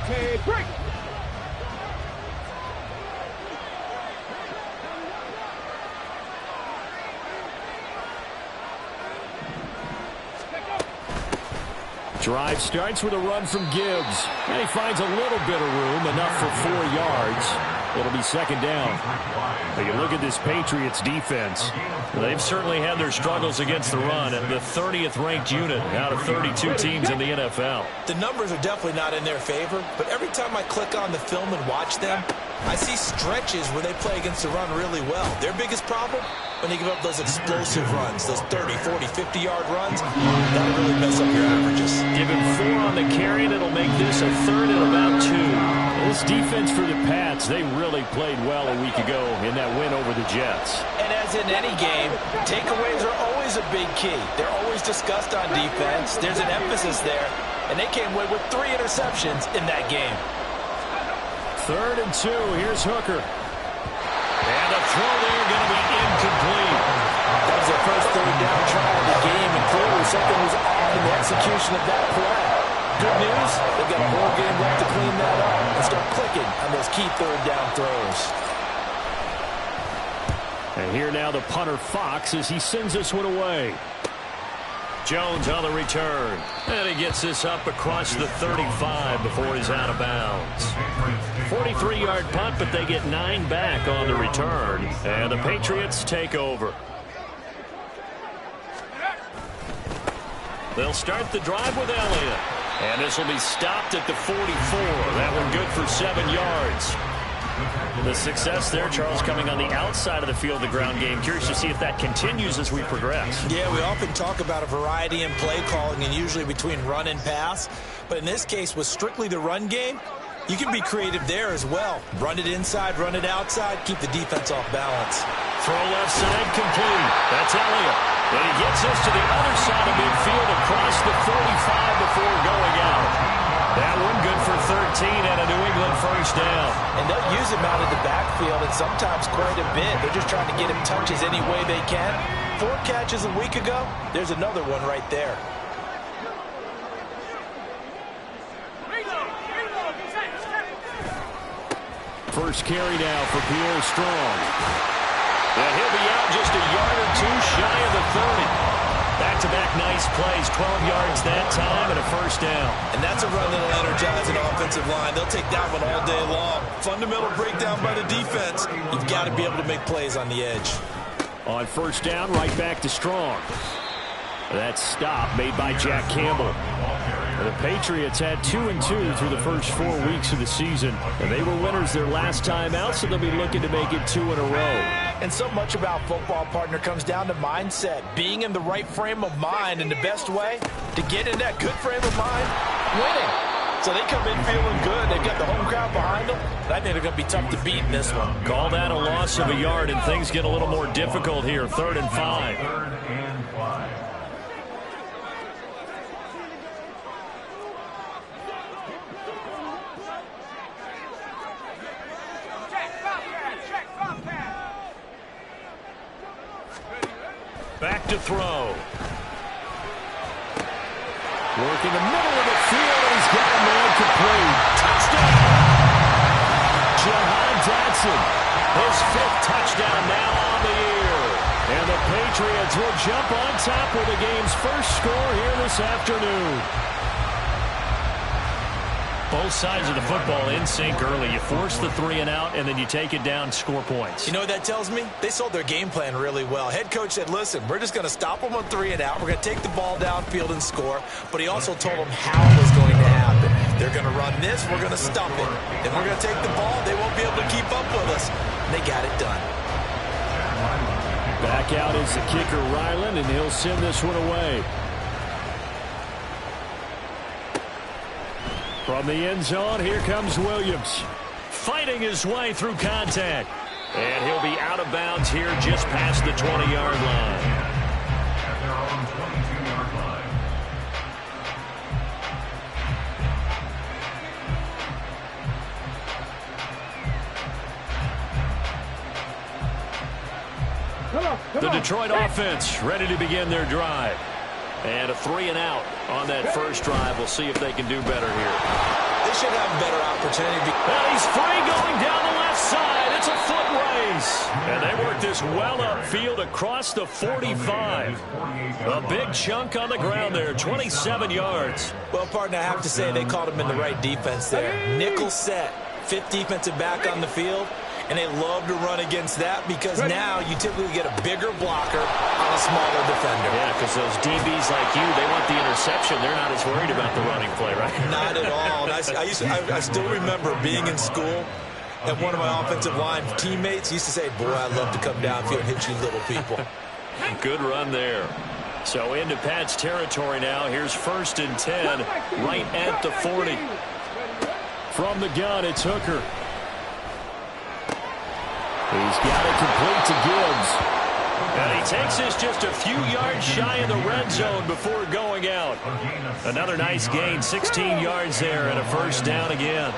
Okay, break. Drive starts with a run from Gibbs. And he finds a little bit of room, enough for 4 yards. It'll be second down. You look at this Patriots defense. They've certainly had their struggles against the run, and the 30th ranked unit out of 32 teams in the NFL. The numbers are definitely not in their favor, but every time I click on the film and watch them, I see stretches where they play against the run really well. Their biggest problem? When they give up those explosive runs, those 30, 40, 50-yard runs, that'll really mess up your averages. Give him 4 on the carry, and it'll make this a 3rd and about 2. This defense for the Pats, they really played well a week ago in that win over the Jets. And as in any game, takeaways are always a big key. They're always discussed on defense. There's an emphasis there, and they came away with 3 interceptions in that game. 3rd and 2. Here's Hooker. And the throw there going to be incomplete. That was their first 3rd down try of the game, and clearly something was off in the execution of that play. Good news, they've got a whole game left to clean that up and start clicking on those key 3rd down throws. And here now the punter Fox as he sends this one away. Jones on the return. And he gets this up across the 35 before he's out of bounds. 43-yard punt, but they get 9 back on the return. And the Patriots take over. They'll start the drive with Elliott. And this will be stopped at the 44. That one good for 7 yards. The success there, Charles, coming on the outside of the field, the ground game. Curious to see if that continues as we progress. Yeah, we often talk about a variety in play calling and usually between run and pass. But in this case, with strictly the run game, you can be creative there as well. Run it inside, run it outside, keep the defense off balance. Throw left side complete. That's Elliott. And he gets us to the other side of midfield across the 45 before going out. That one good for 13 and a New England first down. And they'll use him out of the backfield and sometimes quite a bit. They're just trying to get him touches any way they can. 4 catches a week ago. There's another one right there. First carry now for Pierre Strong. And he'll be out just a yard or 2 shy of the 30. Back-to-back nice plays, 12 yards that time and a first down. And that's a run that'll energize an offensive line. They'll take that one all day long. Fundamental breakdown by the defense. You've got to be able to make plays on the edge. On first down, right back to Strong. That stop made by Jack Campbell. The Patriots had 2-2 through the first 4 weeks of the season, and they were winners their last time out, so they'll be looking to make it 2 in a row. And so much about football, partner, comes down to mindset, being in the right frame of mind, and the best way to get in that good frame of mind, winning. So they come in feeling good. They've got the home crowd behind them. I think they're going to be tough to beat in this one. Call that a loss of a yard, and things get a little more difficult here. 3rd and 5. Back to throw. Work in the middle of the field, and he's got a man complete. Touchdown! Jahan Dotson. His 5th touchdown now on the year. And the Patriots will jump on top with the game's first score here this afternoon. Both sides of the football in sync early. You force the 3 and out, and then you take it down, score points. You know what that tells me? They sold their game plan really well. Head coach said, listen, we're just going to stop them on 3 and out. We're going to take the ball downfield and score. But he also told them how it was going to happen. They're going to run this. We're going to stop it. Then we're going to take the ball. They won't be able to keep up with us. And they got it done. Back out is the kicker, Ryland, and he'll send this one away. From the end zone, here comes Williams. Fighting his way through contact. And he'll be out of bounds here just past the 20-yard line. The Detroit offense ready to begin their drive. And a 3 and out on that first drive. We'll see if they can do better here. They should have a better opportunity. And he's free going down the left side. It's a foot race. And they work this well upfield across the 45. A big chunk on the ground there, 27 yards. Well, partner, I have to say they called him in the right defense there. Nickel set, fifth defensive back on the field. And they love to run against that because now you typically get a bigger blocker on a smaller defender. Yeah, because those DBs like you, they want the interception. They're not as worried about the running play, right? Not at all. And I still remember being in school, and one of my offensive line teammates used to say, boy, I'd love to come downfield and hit you little people. Good run there. So into Pat's territory now. Here's 1st and 10, right at the 40. From the gun, it's Hooker. He's got it complete to Gibbs. And he takes this just a few yards shy of the red zone before going out. Another nice gain, 16 yards there and a first down again.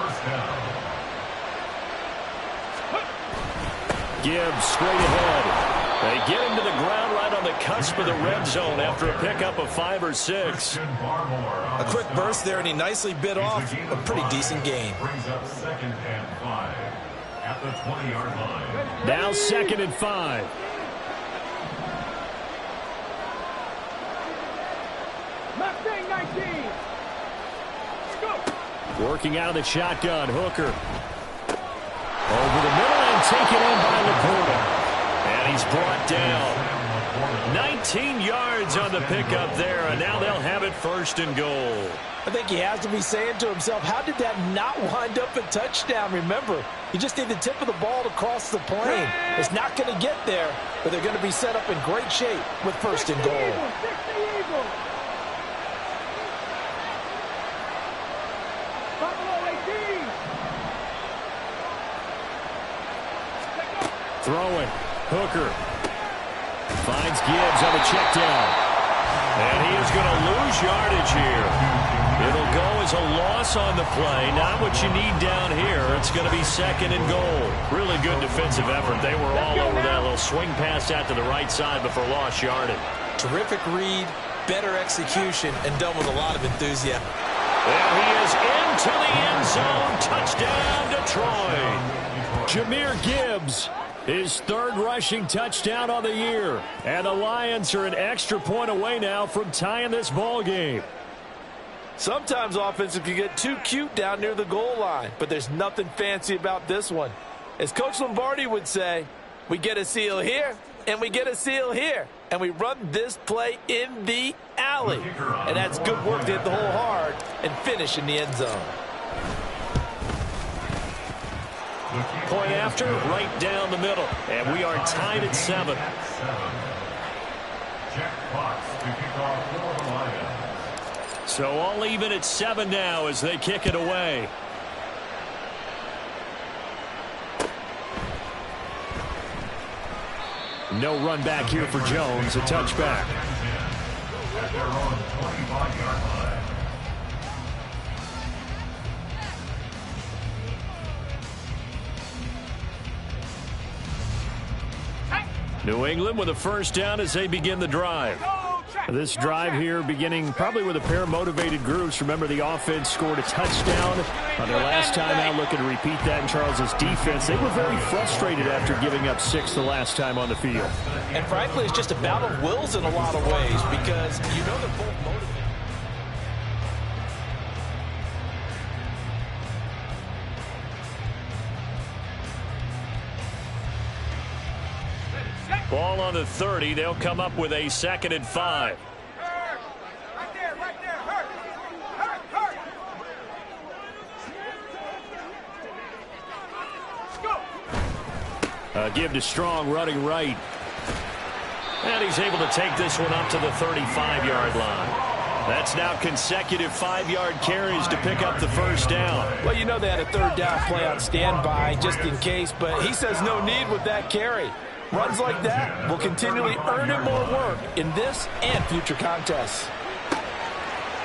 Gibbs straight ahead. They get him to the ground right on the cusp of the red zone after a pickup of 5 or 6. A quick burst there, and he nicely bit off a pretty decent gain. Brings up 2nd and 5 at the 20-yard line. Now 2nd and 5. Mustang 19. Go. Working out of the shotgun, Hooker. Over the middle and taken in by Laporta. And he's brought down. 19 yards on the pickup there, and now they'll have it 1st and goal. I think he has to be saying to himself, how did that not wind up a touchdown? Remember, you just need the tip of the ball to cross the plane. It's not going to get there, but they're going to be set up in great shape with 1st and goal. Throwing. Hooker. Finds Gibbs on the check down. And he is going to lose yardage here. It'll go as a loss on the play. Not what you need down here. It's going to be 2nd and goal. Really good defensive effort. They were all over that little swing pass out to the right side before lost yardage. Terrific read, better execution, and done with a lot of enthusiasm. And he is into the end zone. Touchdown, Detroit. Jahmyr Gibbs, his 3rd rushing touchdown on the year. And the Lions are an extra point away now from tying this ball game. Sometimes offensive can get too cute down near the goal line, but there's nothing fancy about this one. As Coach Lombardi would say, we get a seal here, and we get a seal here, and we run this play in the alley. And that's good work to hit the hole hard and finish in the end zone. Point after, right down the middle. And we are tied at 7. Jack Fox to kick off for the Lions. So all even at 7 now as they kick it away. No run back here for Jones. A touchback. At their own 25-yard line. New England with a first down as they begin the drive. This drive here beginning probably with a pair of motivated groups. Remember, the offense scored a touchdown on their last time out. Looking to repeat that in Charles's defense. They were very frustrated after giving up 6 the last time on the field. And frankly, it's just a battle of wills in a lot of ways because you know they're both motivated. Ball on the 30. They'll come up with a 2nd and 5. Right there, hurt. Go. Give to Strong running right. And he's able to take this one up to the 35-yard line. That's now consecutive 5-yard carries to pick up the first down. Well, you know they had a 3rd down play on standby just in case, but he says no need with that carry. Runs like that will continually earn him more work in this and future contests.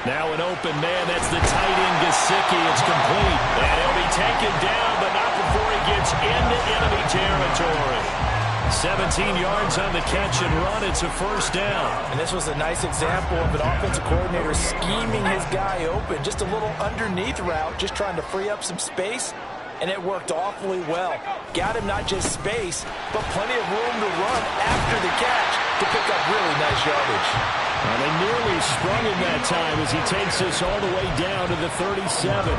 Now an open man. That's the tight end, Gesicki. It's complete. And he'll be taken down, but not before he gets into enemy territory. 17 yards on the catch and run. It's a first down. And this was a nice example of an offensive coordinator scheming his guy open. Just a little underneath route, just trying to free up some space. And it worked awfully well. Got him not just space, but plenty of room to run after the catch to pick up really nice yardage. And they nearly sprung him that time as he takes this all the way down to the 37.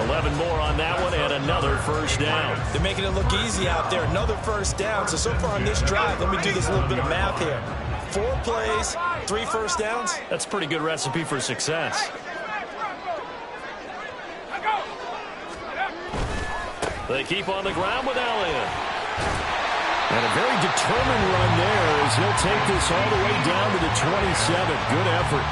11 more on that one and another first down. They're making it look easy out there. Another first down. So far on this drive, let me do this little bit of math here. 4 plays, 3 first downs. That's a pretty good recipe for success. They keep on the ground with Elliott. And a very determined run there as he'll take this all the way down to the 27. Good effort.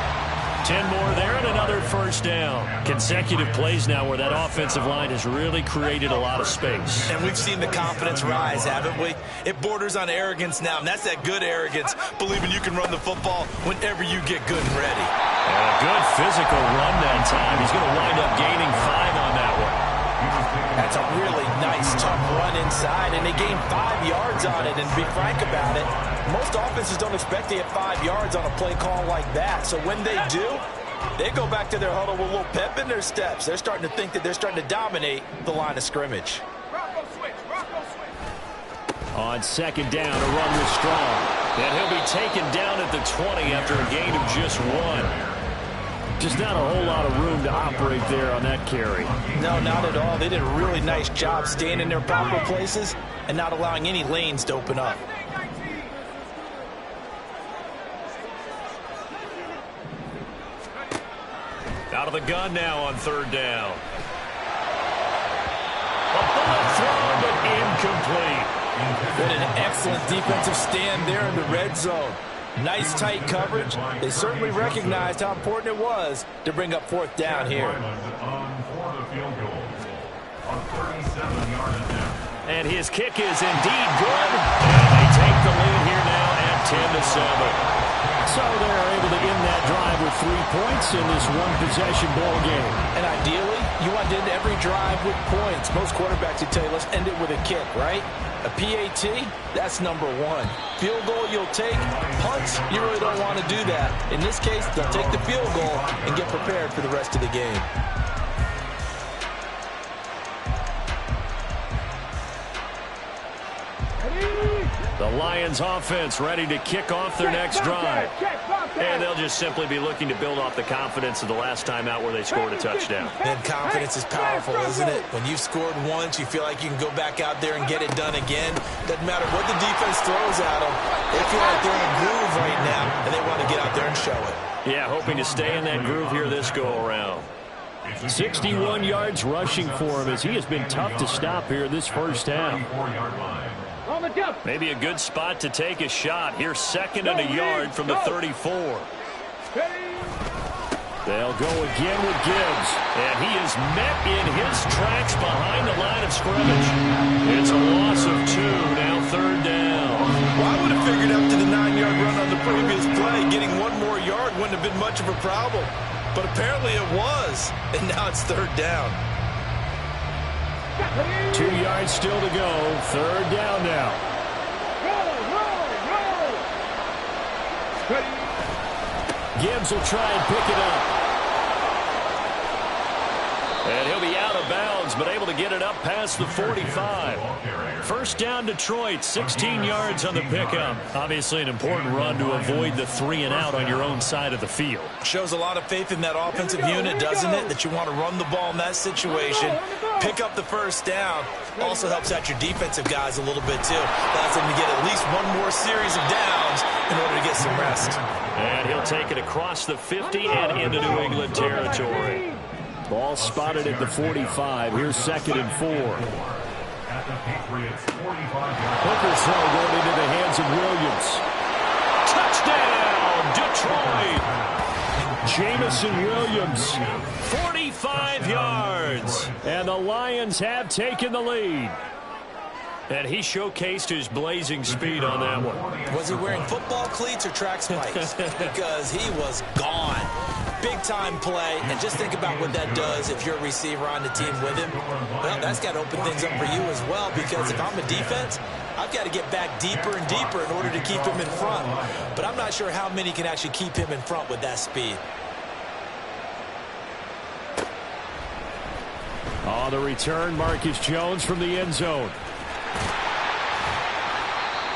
10 more there and another first down. Consecutive plays now where that offensive line has really created a lot of space. And we've seen the confidence rise, haven't we? It borders on arrogance now, and that's that good arrogance, believing you can run the football whenever you get good and ready. And a good physical run that time. He's going to wind up gaining 5 on that one. That's a really nice, tough run inside, and they gained 5 yards on it. And to be frank about it, most offenses don't expect to get 5 yards on a play call like that. So when they do, they go back to their huddle with a little pep in their steps. They're starting to think that they're starting to dominate the line of scrimmage. On second down, a run with Strong. And he'll be taken down at the 20 after a gain of just 1. Just not a whole lot of room to operate there on that carry. No, not at all. They did a really nice job staying in their proper places and not allowing any lanes to open up. Out of the gun now on third down. A bullet thrown, but incomplete. What an excellent defensive stand there in the red zone. Nice tight coverage. They certainly recognized how important it was to bring up 4th down here. And his kick is indeed good. And they take the lead here now at 10-7. So they're able to end that drive with 3 points in this one-possession ball game. And ideally, you want to end every drive with points. Most quarterbacks would tell you, let's end it with a kick, right? A PAT, that's number 1. Field goal you'll take. Punts, you really don't want to do that. In this case, they'll take the field goal and get prepared for the rest of the game. The Lions offense ready to kick off their next drive. And they'll just simply be looking to build off the confidence of the last time out where they scored a touchdown. And confidence is powerful, isn't it? When you've scored once, you feel like you can go back out there and get it done again. Doesn't matter what the defense throws at them. They feel like they're in a groove right now, and they want to get out there and show it. Yeah, hoping to stay in that groove here this go-around. 61 yards rushing for him as he has been tough to stop here this first half. Maybe a good spot to take a shot. Here's 2nd and a yard from the 34. They'll go again with Gibbs. And he is met in his tracks behind the line of scrimmage. It's a loss of 2, now 3rd down. Well, I would have figured up to the 9-yard run on the previous play. Getting 1 more yard wouldn't have been much of a problem. But apparently it was. And now it's 3rd down. 2 yards still to go. 3rd down now. Gibbs will try and pick it up. And he'll be out of bounds, but able to get it up past the 45. First down, Detroit, 16 yards on the pickup. Obviously an important run to avoid the 3 and out on your own side of the field. Shows a lot of faith in that offensive unit, doesn't it? That you want to run the ball in that situation. Pick up the first down. Also helps out your defensive guys a little bit, too. Allows them to get at least 1 more series of downs in order to get some rest. And he'll take it across the 50 and into New England territory. Ball spotted at the 45. Here's 2nd and 4. Hooker's throw going into the hands of Williams. Touchdown, Detroit. Jamison Williams, 45 yards. And the Lions have taken the lead. And he showcased his blazing speed on that one. Was he wearing football cleats or track spikes? Because he was gone. big-time play, and just think about what that does if you're a receiver on the team with him. Well, that's got to open things up for you as well, because if I'm a defense, I've got to get back deeper and deeper in order to keep him in front. But I'm not sure how many can actually keep him in front with that speed. On the return, Marcus Jones from the end zone.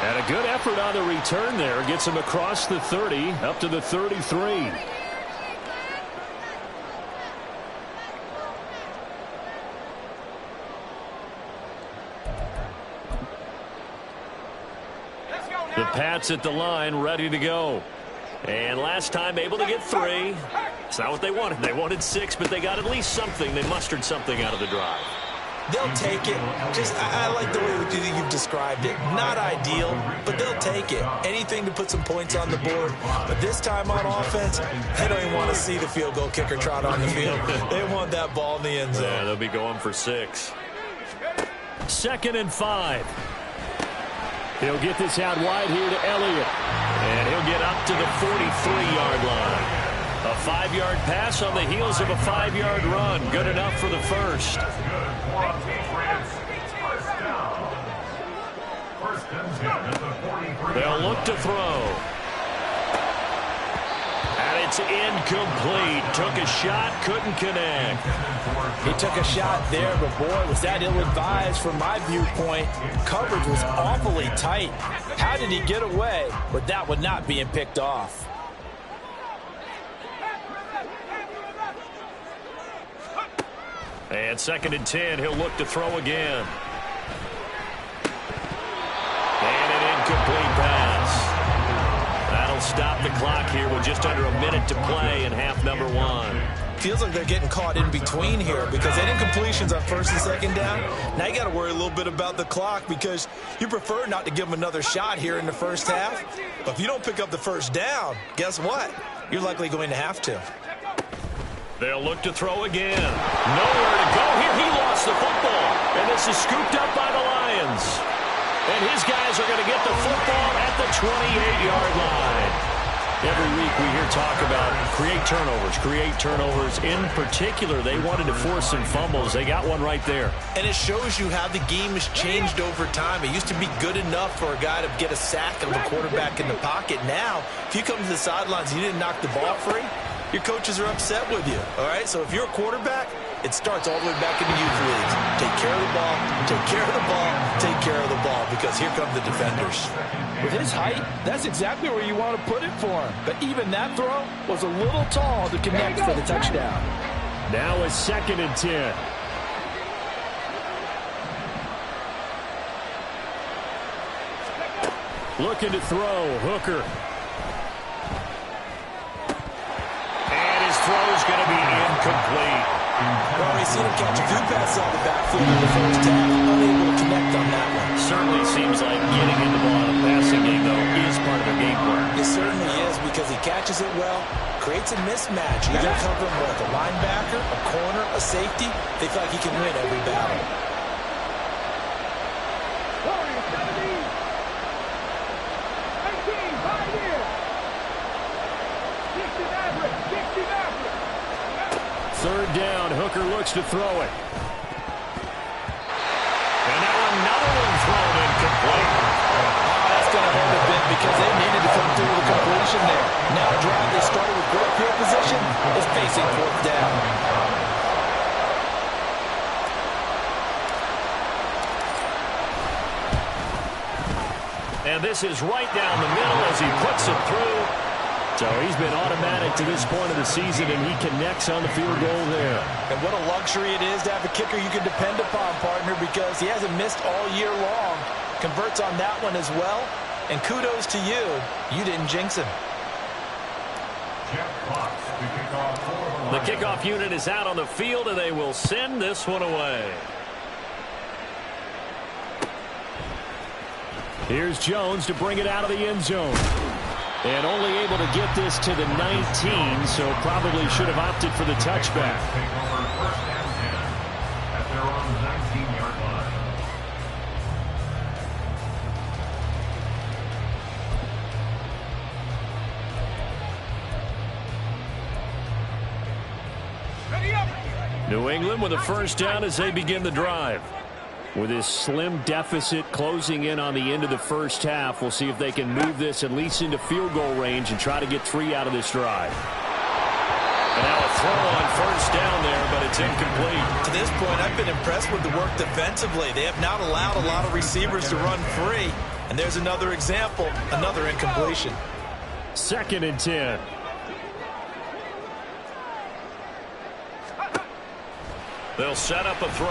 And a good effort on the return there. Gets him across the 30, up to the 33. The Pats at the line, ready to go. And last time able to get 3. It's not what they wanted. They wanted 6, but they got at least something. They mustered something out of the drive. They'll take it. I like the way you've described it. Not ideal, but they'll take it. Anything to put some points on the board. But this time on offense, they don't even want to see the field goal kicker trot on the field. They want that ball in the end zone. Yeah, they'll be going for 6. 2nd and 5. He'll get this out wide here to Elliott. And he'll get up to the 43-yard line. A 5-yard pass on the heels of a 5-yard run. Good enough for the first. They'll look to throw. And it's incomplete. Took a shot, couldn't connect. He took a shot there, but boy, was that ill-advised from my viewpoint. Coverage was awfully tight. How did he get away with that one not being picked off? And 2nd and 10, he'll look to throw again. And an incomplete pass. That'll stop the clock here with just under a minute to play in half number 1. Feels like they're getting caught in between here because any incompletions on 1st and 2nd down, now you got to worry a little bit about the clock because you prefer not to give them another shot here in the first half. But if you don't pick up the 1st down, guess what? You're likely going to have to. They'll look to throw again. Nowhere to go here. He lost the football. And this is scooped up by the Lions. And his guys are going to get the football at the 28-yard line. Every week we hear talk about create turnovers. In particular, they wanted to force some fumbles. They got one right there. And it shows you how the game has changed over time. It used to be good enough for a guy to get a sack of a quarterback in the pocket. Now, if you come to the sidelines and you didn't knock the ball free, your coaches are upset with you, all right? So if you're a quarterback, it starts all the way back into youth leagues. Take care of the ball, take care of the ball, take care of the ball, because here come the defenders. With his height, that's exactly where you want to put it for him. But even that throw was a little tall to connect for the touchdown. Now it's 2nd and 10. Looking to throw, Hooker. Throw's going to be incomplete. Well, we've seen him catch a few passes out of the backfield in the first half. Unable to connect on that one. Certainly seems like getting in the ball in a passing game, though, is part of their game plan. It certainly is because he catches it well, creates a mismatch. You got to cover him with a linebacker, a corner, a safety. They feel like he can win every battle. Third down, Hooker looks to throw it. And now another one thrown incomplete. Oh, that's going to hurt a bit because they needed to come through with a completion there. Now a drive they started with great field position is facing 4th down. And this is right down the middle as he puts it through. So he's been automatic to this point of the season, and he connects on the field goal there. And what a luxury it is to have a kicker you can depend upon, partner, because he hasn't missed all year long. Converts on that one as well. And kudos to you. You didn't jinx him. The kickoff unit is out on the field, and they will send this one away. Here's Jones to bring it out of the end zone. And only able to get this to the 19, so probably should have opted for the touchback. New England with a first down as they begin the drive. With this slim deficit closing in on the end of the first half, we'll see if they can move this at least into field goal range and try to get 3 out of this drive. And now a throw on first down there, but it's incomplete. To this point, I've been impressed with the work defensively. They have not allowed a lot of receivers to run free. And there's another example, another incompletion. 2nd and 10. They'll set up a throw.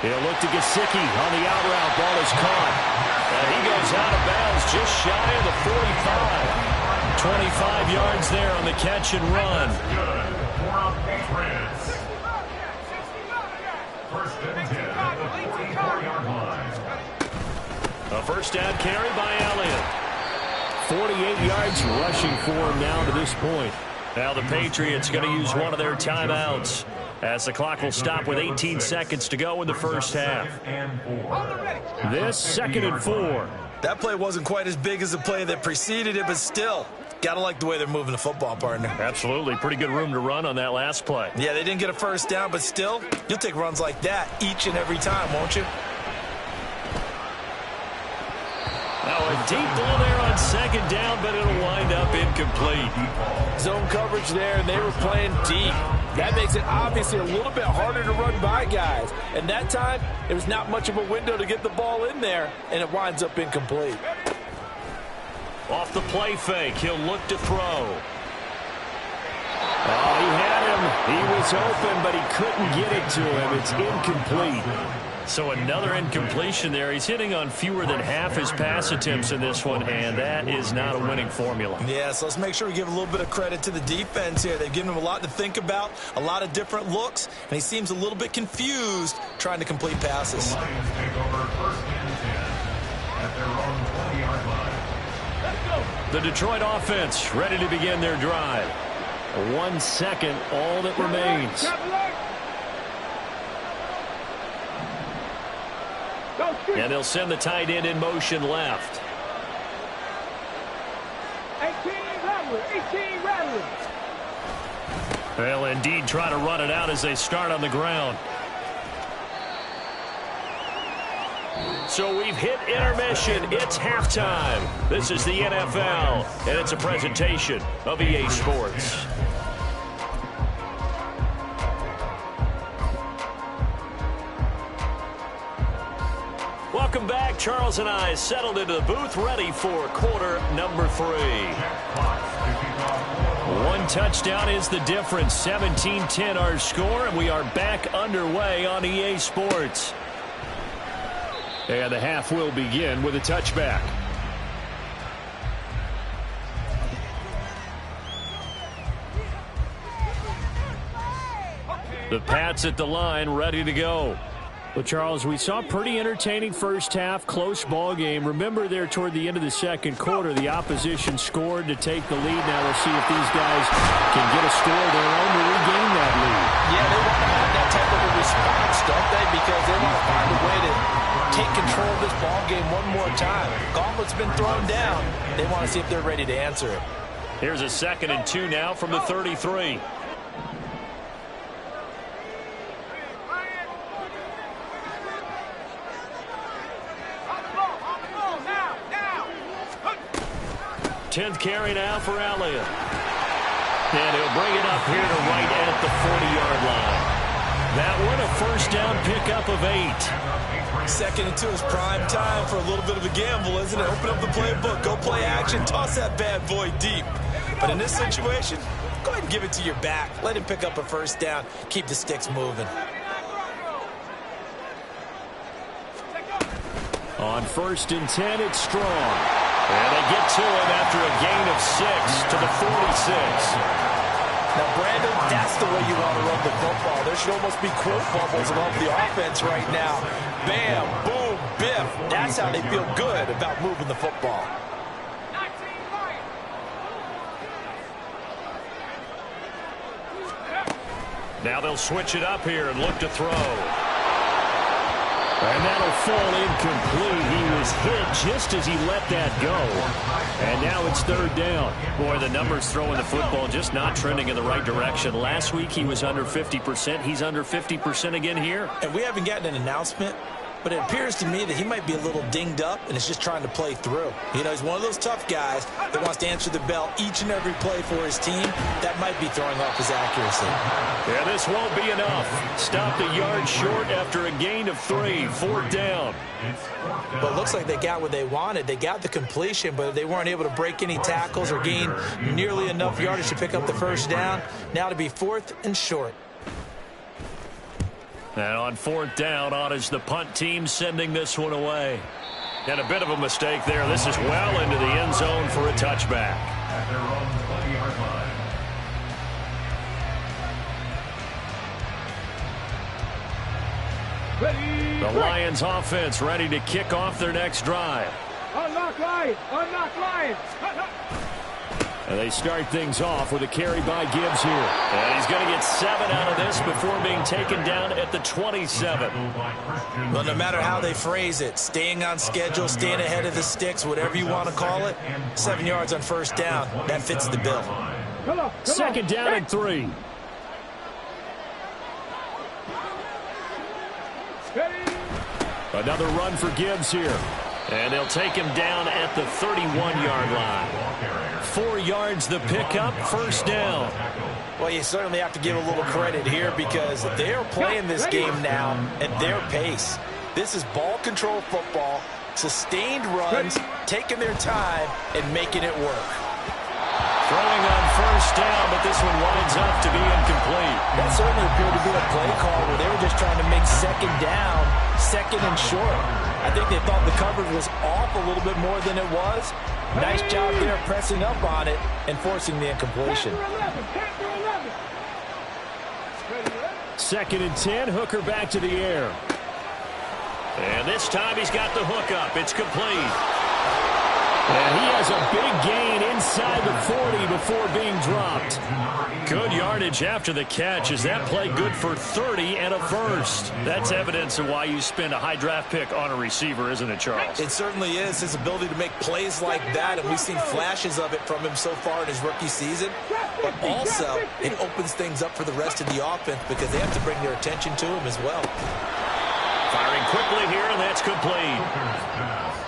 He'll look to Gesicki on the out route. Ball is caught. And he goes out of bounds just shy of the 45. 25 yards there on the catch and run. Good for Patriots. First and 10 at the 44-yard line. A first down carry by Elliott. 48 yards rushing for him now to this point. Now the Patriots going to use one of their timeouts, as the clock will stop with 18 seconds to go in the first half. This 2nd and 4. That play wasn't quite as big as the play that preceded it, but still, got to like the way they're moving the football, partner. Absolutely. Pretty good room to run on that last play. Yeah, they didn't get a first down, but still, you'll take runs like that each and every time, won't you? Now a deep ball there on 2nd down, but it'll wind up incomplete. Zone coverage there, and they were playing deep. That makes it obviously a little bit harder to run by guys. And that time, there was not much of a window to get the ball in there, and it winds up incomplete. Off the play fake, he'll look to throw. Oh, he had him. He was open, but he couldn't get it to him. It's incomplete. So another incompletion there. He's hitting on fewer than half his pass attempts in this one, and that is not a winning formula. Yeah, so let's make sure we give a little bit of credit to the defense here. They've given him a lot to think about, a lot of different looks, and he seems a little bit confused trying to complete passes. The Lions take over first and 10 at their own 20-yard line. The Detroit offense ready to begin their drive. 1 second, all that remains. And they'll send the tight end in motion left. 18 Rattler. They'll indeed try to run it out as they start on the ground. So we've hit intermission. It's halftime. This is the NFL, and it's a presentation of EA Sports. Welcome back. Charles and I settled into the booth, ready for quarter number 3. 1 touchdown is the difference. 17-10 our score, and we are back underway on EA Sports. And the half will begin with a touchback. The Pats at the line, ready to go. Well, Charles, we saw a pretty entertaining first half, close ball game. Remember there toward the end of the second quarter, the opposition scored to take the lead. Now we'll see if these guys can get a score of their own to regain that lead. Yeah, they want to have that type of a response, don't they? Because they want to find a way to take control of this ball game one more time. Gauntlet's been thrown down. They want to see if they're ready to answer it. Here's a 2nd and 2 now from the 33. Tenth carry now for Elliott. And he'll bring it up here to right at the 40-yard line. That one a first down pickup of 8. 2nd and 2 is prime time for a little bit of a gamble, isn't it? Open up the playbook, go play action, toss that bad boy deep. But in this situation, go ahead and give it to your back. Let him pick up a first down. Keep the sticks moving. On 1st and 10, it's Strong. And they get to him after a gain of 6 to the 46. Now, Brandon, that's the way you want to run the football. There should almost be quote bubbles above the offense right now. Bam, boom, biff. That's how they feel good about moving the football. Now they'll switch it up here and look to throw. And that'll fall incomplete. He was hit just as he let that go. And now it's third down. Boy, the numbers throwing the football just not trending in the right direction. Last week he was under 50%. He's under 50% again here. And we haven't gotten an announcement, but it appears to me that he might be a little dinged up and is just trying to play through. You know, he's one of those tough guys that wants to answer the bell each and every play for his team. That might be throwing off his accuracy. Yeah, this won't be enough. Stopped a yard short after a gain of 3. Fourth down. But it looks like they got what they wanted. They got the completion, but they weren't able to break any tackles or gain nearly enough yardage to pick up the first down. Now to be 4th and short. And on 4th down, on is the punt team sending this one away. And a bit of a mistake there. This is well into the end zone for a touchback. At their own 20-yard line. The Lions offense ready to kick off their next drive. Unlock line. Unlock line. And they start things off with a carry by Gibbs here. And he's going to get 7 out of this before being taken down at the 27. Well, no matter how they phrase it, staying on schedule, staying ahead of the sticks, whatever you want to call it, 7 yards on first down, that fits the bill. Second down and 3. Another run for Gibbs here. And they'll take him down at the 31-yard line. 4 yards the pickup, first down. Well, you certainly have to give a little credit here because they're playing this game now at their pace. This is ball control football, sustained runs, taking their time, and making it work. Throwing on first down, but this one winds up to be incomplete. That certainly appeared to be a play call where they were just trying to make second down, second and short. I think they thought the coverage was off a little bit more than it was. Nice job there pressing up on it and forcing the incompletion. Second and 10, Hooker back to the air. And this time he's got the hook up. It's complete. And he has a big gain inside the 40 before being dropped. Good yardage after the catch. Is that play good for 30 and a first? That's evidence of why you spend a high draft pick on a receiver, isn't it, Charles? It certainly is. His ability to make plays like that, and we've seen flashes of it from him so far in his rookie season. But also, it opens things up for the rest of the offense because they have to bring their attention to him as well. Firing quickly here, and that's complete.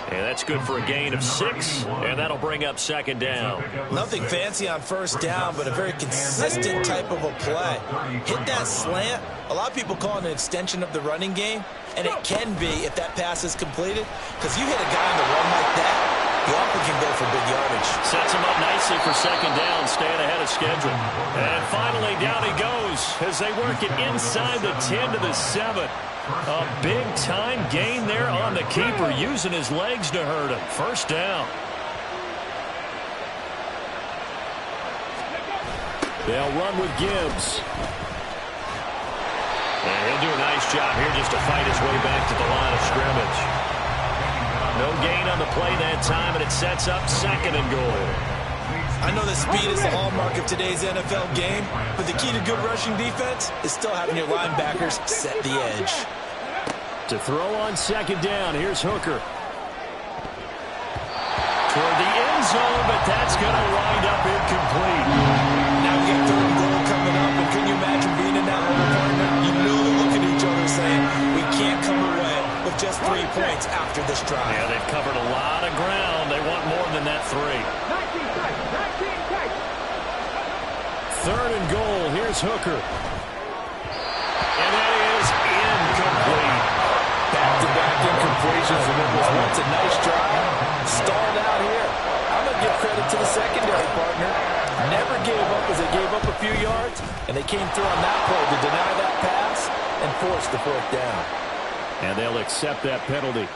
And that's good for a gain of 6, and that'll bring up second down. Nothing fancy on first down, but a very consistent type of a play. Hit that slant. A lot of people call it an extension of the running game, and it can be if that pass is completed, because you hit a guy on the run like that, he often can go for big yardage. Sets him up nicely for second down, staying ahead of schedule. And finally, down he goes as they work it inside the 10 to the 7. A big-time gain there on the keeper, using his legs to hurt him. First down. They'll run with Gibbs. And he'll do a nice job here just to fight his way back to the line of scrimmage. No gain on the play that time, and it sets up second and goal. I know that speed is the hallmark of today's NFL game, but the key to good rushing defense is still having your linebackers set the edge. To throw on second down, here's Hooker. Toward the end zone, but that's going to wind up incomplete. Now we got third and goal coming up, and can you imagine being in that moment, partner? You know they look at each other saying, we can't come away with just 3 points after this drive. Yeah, they've covered a lot of ground. They want more than that 3. Third and goal, here's Hooker. And that is incomplete. Back-to-back incompletions, and it was once a nice drive. Stalled out here. I'm going to give credit to the secondary partner. Never gave up as they gave up a few yards, and they came through on that play to deny that pass and force the fourth down. And they'll accept that penalty.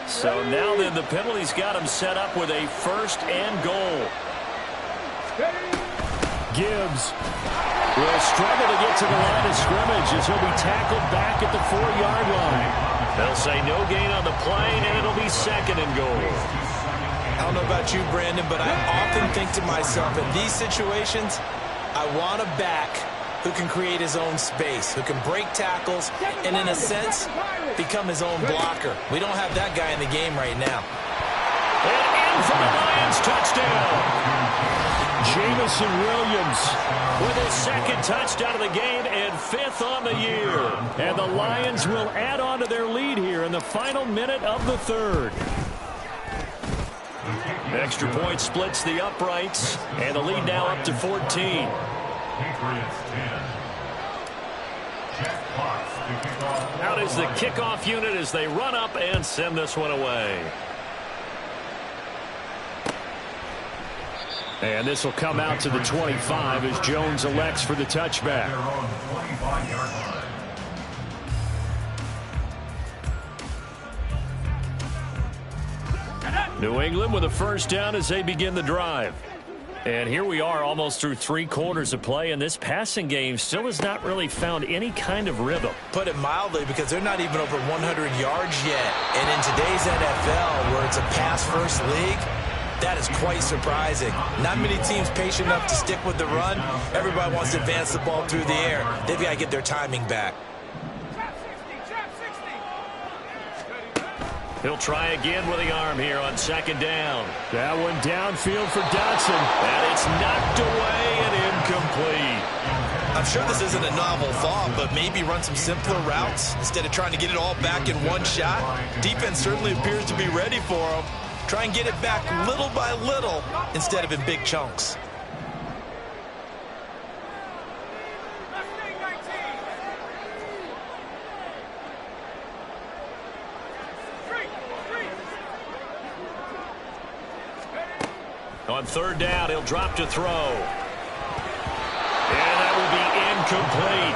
So now then, the penalty's got him set up with a first and goal. Gibbs will struggle to get to the line of scrimmage as he'll be tackled back at the 4-yard line. They'll say no gain on the play, and it'll be second and goal. don't know about you, Brandon, but I often think to myself, in these situations, I want a back who can create his own space, who can break tackles, and in a sense, become his own blocker. We don't have that guy in the game right now. And in for the Lions, touchdown. Jamison Williams with his second touchdown of the game and 5th on the year. And the Lions will add on to their lead here in the final minute of the 3rd. Extra point splits the uprights, and the lead now up to 14. Patriots 10. Jack Fox to kick off. Out is the kickoff unit as they run up and send this one away. And this will come out to the 25 as Jones elects for the touchback. Their own 25-yard line. New England with a first down as they begin the drive. And here we are almost through 3 quarters of play, and this passing game still has not really found any kind of rhythm. Put it mildly, because they're not even over 100 yards yet. And in today's NFL, where it's a pass-first league, that is quite surprising. Not many teams patient enough to stick with the run. Everybody wants to advance the ball through the air. They've got to get their timing back. He'll try again with the arm here on 2nd down. That one downfield for Dotson. And it's knocked away and incomplete. I'm sure this isn't a novel thought, but maybe run some simpler routes instead of trying to get it all back in one shot. Defense certainly appears to be ready for them. Try and get it back little by little instead of in big chunks. On 3rd down, he'll drop to throw. And that will be incomplete.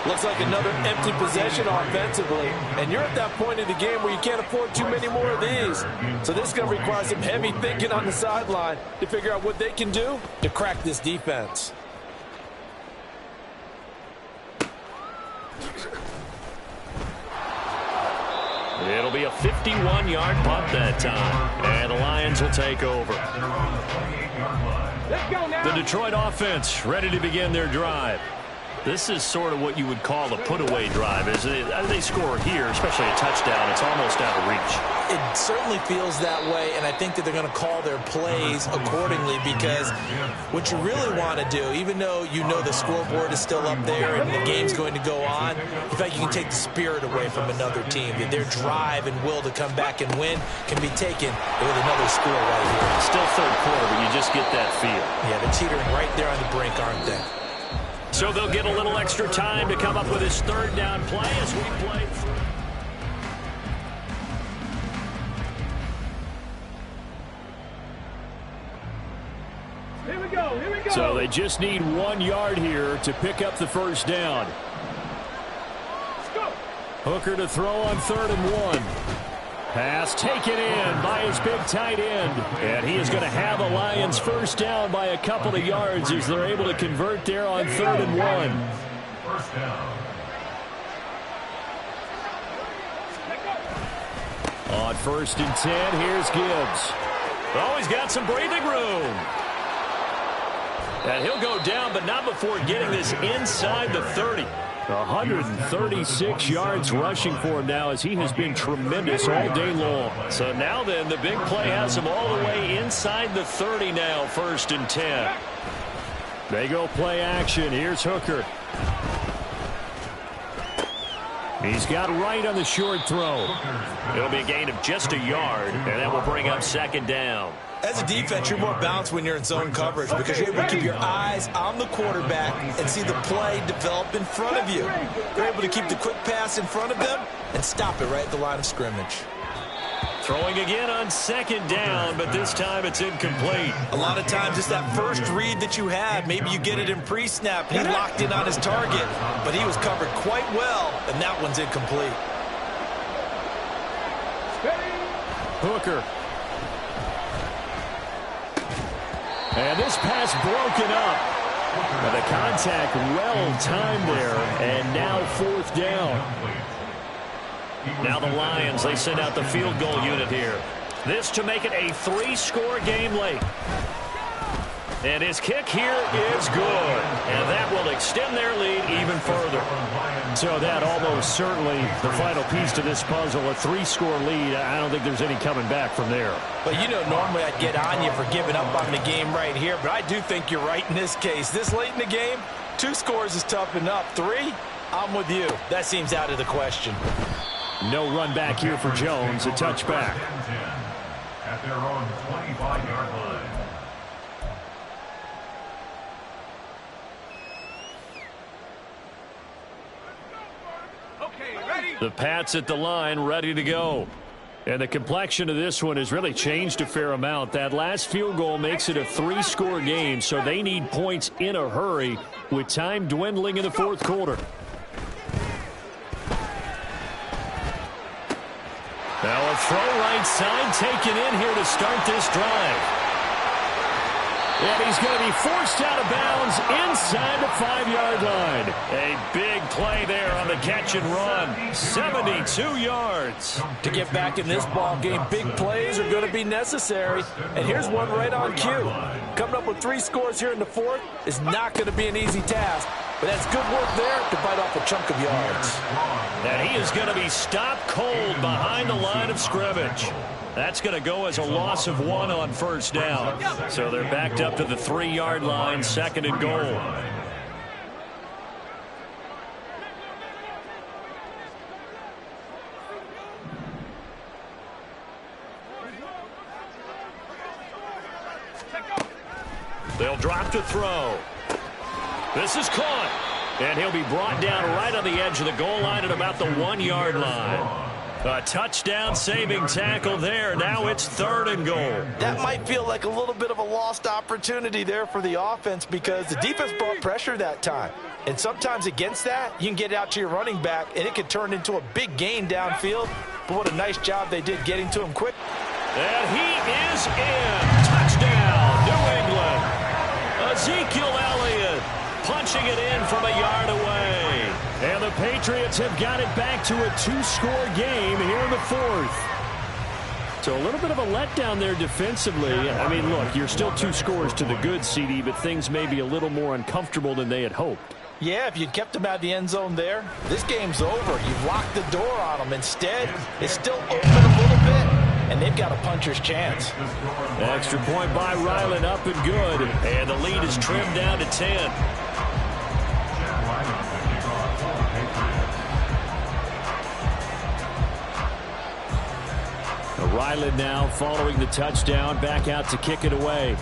Looks like another empty possession offensively. And you're at that point in the game where you can't afford too many more of these. So this is going to require some heavy thinking on the sideline to figure out what they can do to crack this defense. It'll be a 51-yard punt that time. And the Lions will take over. Let's go now. The Detroit offense ready to begin their drive. This is sort of what you would call a put-away drive, isn't it? They score here, especially a touchdown. It's almost out of reach. It certainly feels that way, and I think that they're going to call their plays accordingly, because what you really want to do, even though you know the scoreboard is still up there and the game's going to go on, in fact, you can take the spirit away from another team. Their drive and will to come back and win can be taken with another score right here. Still 3rd quarter, but you just get that feel. Yeah, they're teetering right there on the brink, aren't they? So they'll get a little extra time to come up with his 3rd down play as we play through. Here we go. Here we go. So they just need 1 yard here to pick up the first down. Let's go. Hooker to throw on 3rd and 1. Pass taken in by his big tight end. And he is going to have a Lions first down by a couple of yards as they're able to convert there on 3rd and 1. First down. On 1st and 10, here's Gibbs. Oh, he's got some breathing room. And he'll go down, but not before getting this inside the 30. 136 yards rushing for him now, as he has been tremendous all day long. So now then, the big play has him all the way inside the 30 now, 1st and 10. They go play action. Here's Hooker. He's got right on the short throw. It'll be a gain of just a yard, and that will bring up 2nd down. As a defense, you're more balanced when you're in zone coverage, because you're able to keep your eyes on the quarterback and see the play develop in front of you. You're able to keep the quick pass in front of them and stop it right at the line of scrimmage. Throwing again on 2nd down, but this time it's incomplete. A lot of times it's that first read that you had. Maybe you get it in pre-snap, and he locked in on his target, but he was covered quite well, and that one's incomplete. Hooker. And this pass broken up. And the contact well timed there, and now 4th down. Now the Lions, they send out the field goal unit here. This to make it a 3-score game late. And his kick here is good. And that will extend their lead even further. So that almost certainly the final piece to this puzzle, a 3-score lead. I don't think there's any coming back from there. Well, you know, normally I'd get on you for giving up on the game right here, but I do think you're right in this case. This late in the game, 2 scores is tough enough. 3, I'm with you. That seems out of the question. No run back here for Jones, a touchback. At their own 25-yard line. The Pats at the line, ready to go. And the complexion of this one has really changed a fair amount. That last field goal makes it a 3-score game, so they need points in a hurry with time dwindling in the 4th quarter. Now a throw right side taken in here to start this drive. And he's going to be forced out of bounds inside the 5-yard line. A big play there on the catch and run. 72 yards. To get back in this ball game, big plays are going to be necessary. And here's one right on cue. Coming up with 3 scores here in the 4th is not going to be an easy task. But that's good work there to bite off a chunk of yards. And he is going to be stopped cold behind the line of scrimmage. That's going to go as a loss of 1 on 1st down. So they're backed up to the 3-yard line, 2nd and goal. They'll drop to throw. This is caught. And he'll be brought down right on the edge of the goal line at about the 1-yard line. A touchdown-saving tackle there. Now it's 3rd and goal. That might feel like a little bit of a lost opportunity there for the offense because the defense brought pressure that time. And sometimes against that, you can get out to your running back, and it could turn into a big gain downfield. But what a nice job they did getting to him quick. And he is in. Touchdown, New England. Ezekiel Elliott punching it in from a yard away. And the Patriots have got it back to a 2-score game here in the 4th. So a little bit of a letdown there defensively. I mean, look, you're still 2 scores to the good, CD, but things may be a little more uncomfortable than they had hoped. Yeah, if you'd kept them out of the end zone there, this game's over. You've locked the door on them. Instead, it's still open a little bit, and they've got a puncher's chance. Extra point by Ryland, up and good. And the lead is trimmed down to 10. Ryland now following the touchdown, back out to kick it away.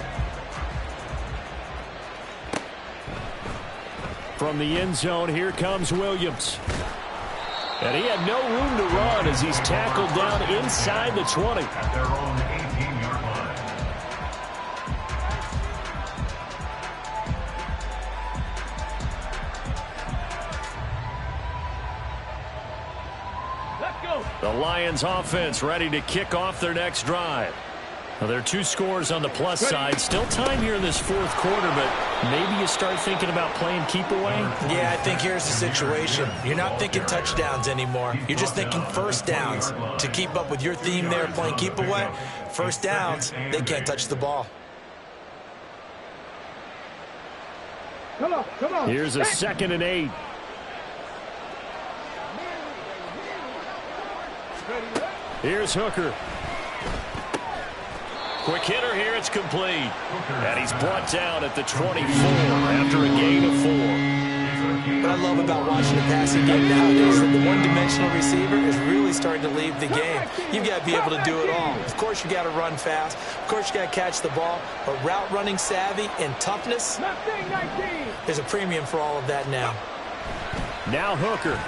From the end zone, here comes Williams. And he had no room to run as he's tackled down inside the 20. At their own 18-yard line. Let's go. The Lions offense ready to kick off their next drive. Well, there are 2 scores on the plus side. Still time here in this 4th quarter, but maybe you start thinking about playing keep away. Yeah, I think here's the situation. You're not thinking touchdowns anymore. You're just thinking 1st downs. To keep up with your theme there, playing keep away, 1st downs, they can't touch the ball. Come on. Here's a 2nd and 8. Here's Hooker. Quick hitter here, it's complete. And he's brought down at the 24 after a gain of 4. What I love about watching the passing game nowadays is that the one-dimensional receiver is really starting to leave the game. You've got to be able to do it all. Of course, you got to run fast. Of course, you got to catch the ball. But route running savvy and toughness, there's a premium for all of that now. Now Hooker.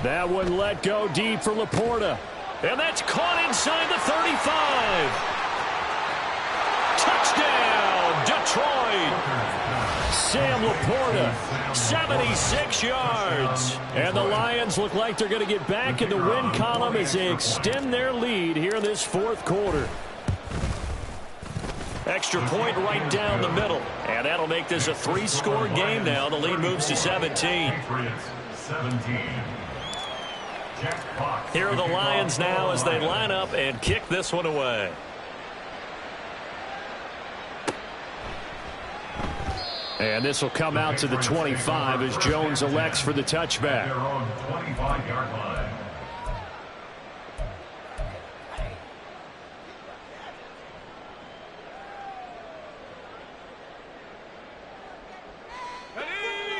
That one let go deep for Laporta. And that's caught inside the 35. Touchdown, Detroit. Sam Laporta, 76 yards. And the Lions look like they're going to get back in the win column as they extend their lead here in this 4th quarter. Extra point right down the middle. And that'll make this a 3-score game now. The lead moves to 17. Patriots 17. Here are the Lions now as they line up and kick this one away. And this will come out to the 25 as Jones elects for the touchback. Their own 25-yard line.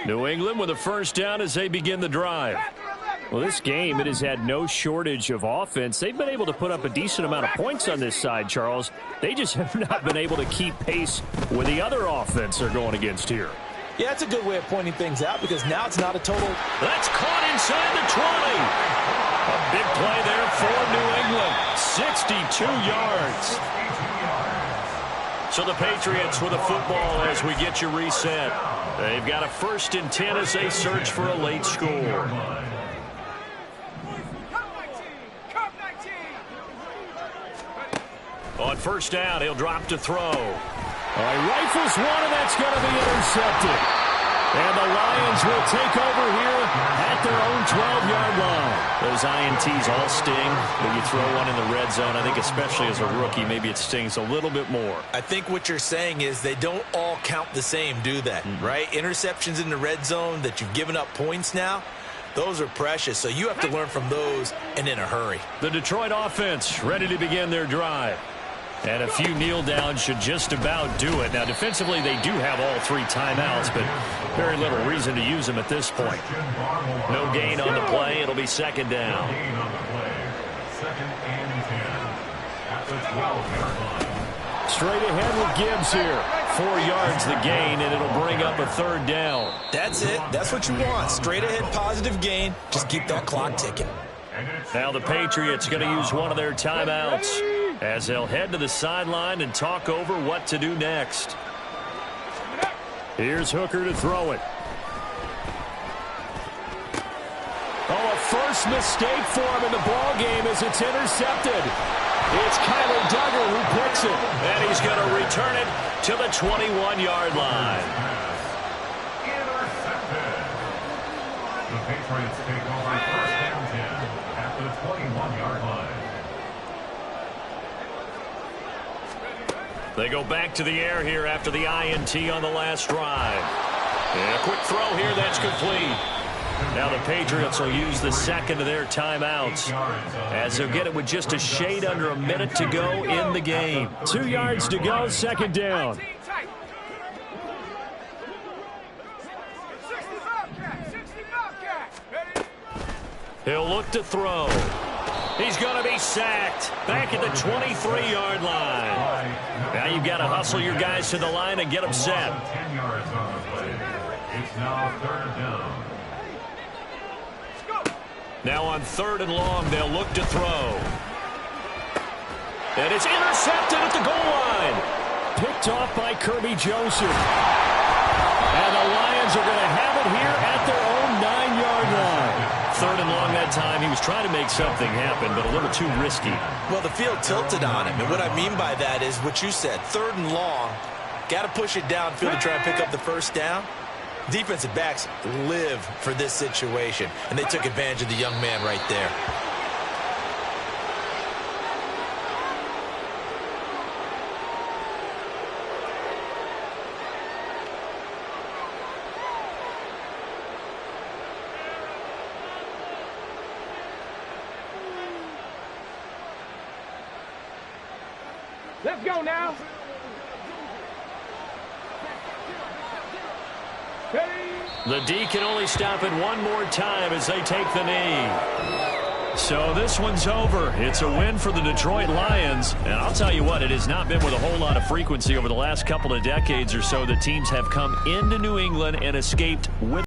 New England with a first down as they begin the drive. Well, this game, it has had no shortage of offense. They've been able to put up a decent amount of points on this side, Charles. They just have not been able to keep pace with the other offense they're going against here. Yeah, that's a good way of pointing things out because now it's not a total. That's caught inside the 20. A big play there for New England. 62 yards. So the Patriots with a football as we get you reset. They've got a 1st and 10 as they search for a late score. On first down, he'll drop to throw. He rifles one, and that's going to be intercepted. And the Lions will take over here at their own 12-yard line. Those INTs all sting, but you throw one in the red zone. I think especially as a rookie, maybe it stings a little bit more. I think what you're saying is they don't all count the same, do they? Right? Interceptions in the red zone that you've given up points now, those are precious. So you have to learn from those and in a hurry. The Detroit offense ready to begin their drive. And a few kneel downs should just about do it. Now, defensively, they do have all 3 timeouts, but very little reason to use them at this point. No gain on the play. It'll be 2nd down. Gain on the play. 2nd and 10 at the 12-yard line. Straight ahead with Gibbs here. 4 yards the gain, and it'll bring up a 3rd down. That's it. That's what you want. Straight ahead positive gain. Just keep that clock ticking. Now the Patriots going to use one of their timeouts as they'll head to the sideline and talk over what to do next. Here's Hooker to throw it. Oh, a first mistake for him in the ball game as it's intercepted. It's Kyler Duggar who picks it. And he's going to return it to the 21-yard line. Intercepted. The Patriots take over 1st and 10 at the 21-yard line. They go back to the air here after the INT on the last drive. And a quick throw here, that's complete. Now the Patriots will use the 2nd of their timeouts as they'll get it with just a shade under a minute to go in the game. 2 yards to go, 2nd down. He'll look to throw. He's going to be sacked back at the 23-yard line. Now you've got to hustle your guys to the line and get them set. 10 yards on the play. It's now 3rd down. Now on 3rd and long, they'll look to throw. And it's intercepted at the goal line. Picked off by Kirby Joseph. And the Lions are going to have it here at their own 9-yard line. 3rd and long that time. He was trying to make something happen, but a little too risky. Well, the field tilted on him, and what I mean by that is what you said. 3rd and long, got to push it downfield to try and pick up the 1st down. Defensive backs live for this situation, and they took advantage of the young man right there. Let's go now. The D can only stop it one more time as they take the knee. So this one's over. It's a win for the Detroit Lions. And I'll tell you what, it has not been with a whole lot of frequency over the last couple of decades or so that teams have come into New England and escaped with